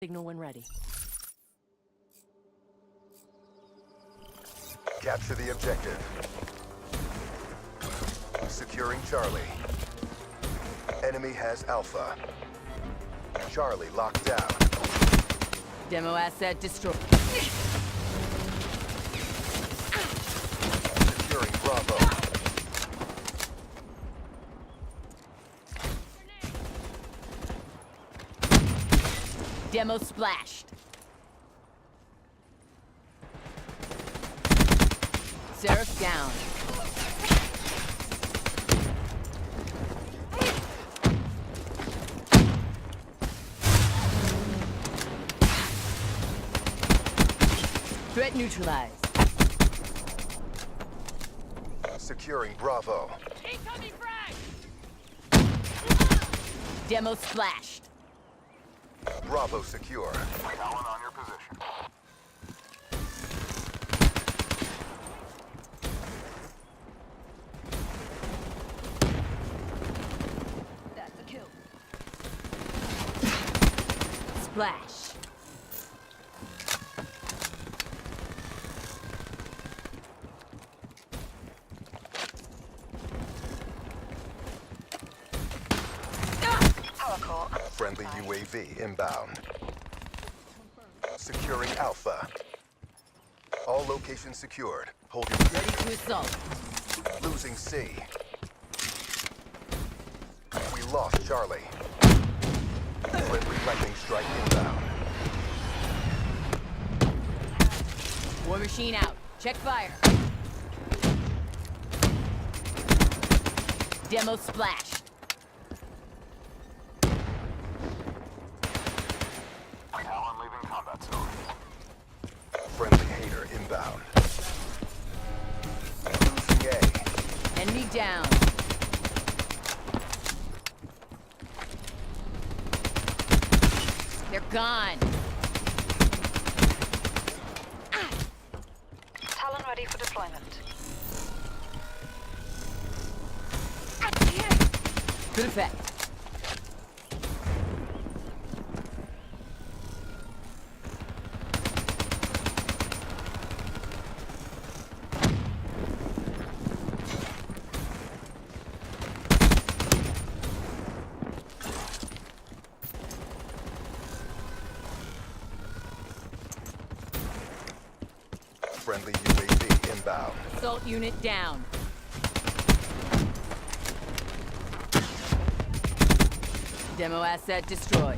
Signal when ready. Capture the objective. Securing Charlie. Enemy has Alpha. Charlie locked down. Demo asset destroyed. Securing Bravo. Demo splashed. Seraph down. Threat neutralized. Securing Bravo. Incoming frag! Demo splashed. Bravo secure. Allen on your position. That's a kill. Splash. Power core. Friendly UAV inbound. Securing Alpha. All locations secured. Hold your Ready to assault. losing C. We lost Charlie. Friendly lightning strike inbound. War machine out. Check fire. Demo splashed. Allen leaving combat zone. Friendly hater inbound. Losing A. Enemy down. They're gone. Talon ready for deployment. Good effect. Friendly UAV inbound. Assault unit down. Demo asset destroyed.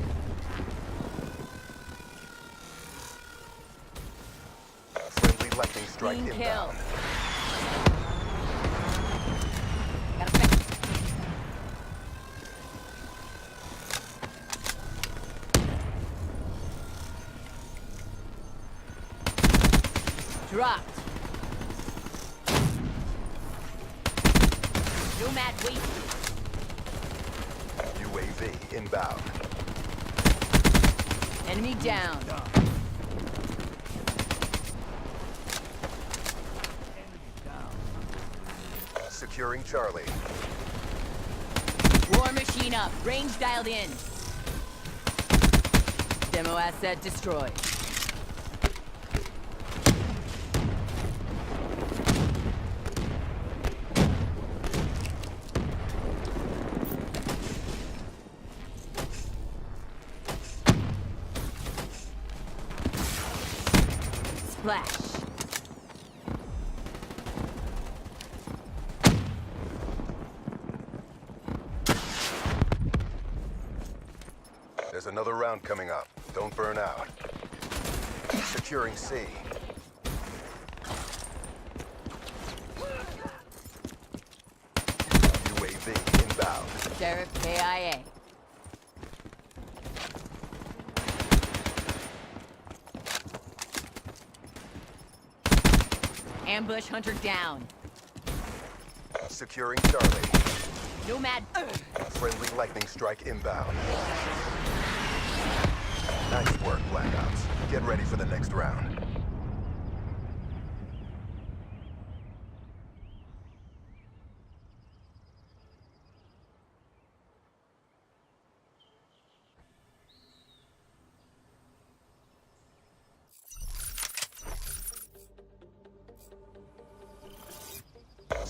Friendly lightning strike Clean kill. inbound. Got a fix. Dropped. Nomad wasted. UAV inbound. Enemy down. Securing Charlie. War machine up. Range dialed in. Demo asset destroyed. Splash. There's another round coming up. Don't burn out. Securing C. UAV inbound. Sheriff KIA. Ambush hunter down. Securing Charlie. Nomad. Friendly lightning strike inbound. Nice work, Black Ops. Get ready for the next round.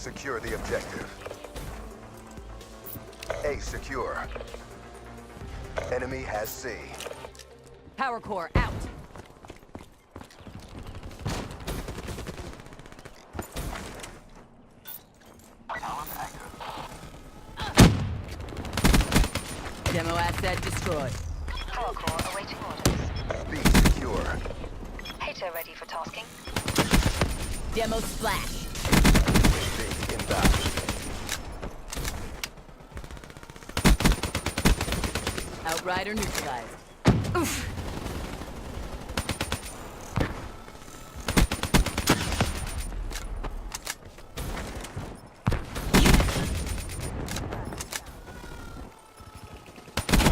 Secure the objective. A secure. Enemy has C. Power core out. Talon active. Demo asset destroyed. Power core awaiting orders. B secure. Hater ready for tasking. Demo splash. B inbound. Outrider neutralized. Oof.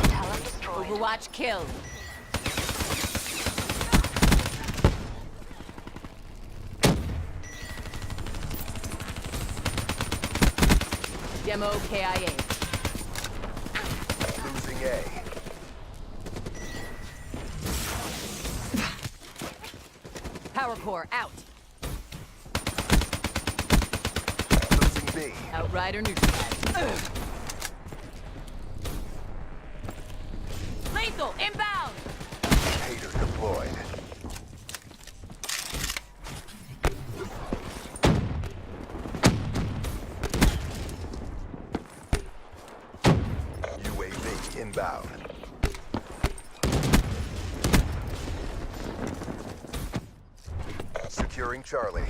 Talon destroyed. Overwatch killed. Demo KIA. Losing A. Power core out. Losing B. Outrider neutralized. Ugh. Lethal inbound. Hater deployed. UAV inbound. Securing Charlie.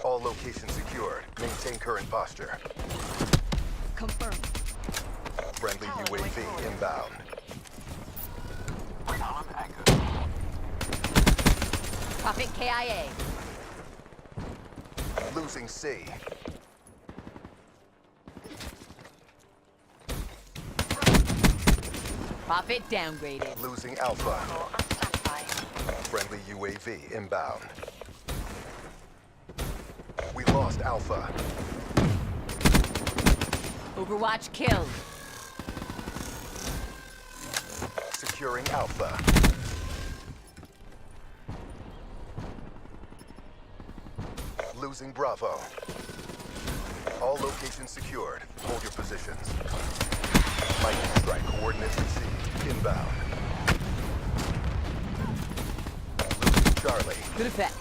All locations secured. Maintain current posture. Confirmed. Friendly UAV inbound. Talon active. Prophet KIA. Losing C. Prophet downgraded. Losing Alpha. Core on standby. Friendly UAV inbound. We lost Alpha. Overwatch killed. Securing Alpha. Losing Bravo. All locations secured. Hold your positions. Lightning strike coordinates received. Inbound. Losing Charlie. Good effect.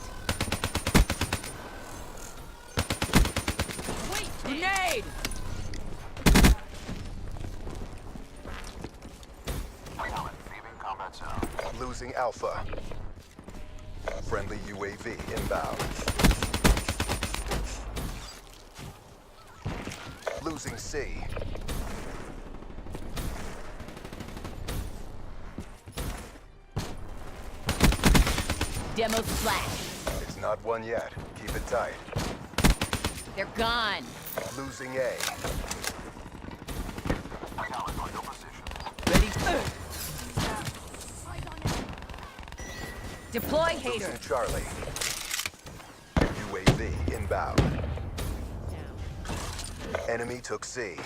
Wait, grenade! Talon leaving combat zone. Losing Alpha. Friendly UAV inbound. Losing C. Demo splash. It's not one yet. Keep it tight. They're gone. Losing A. Talon on your position. Ready? Deploy hater. Losing Charlie. UAV inbound. Enemy took C.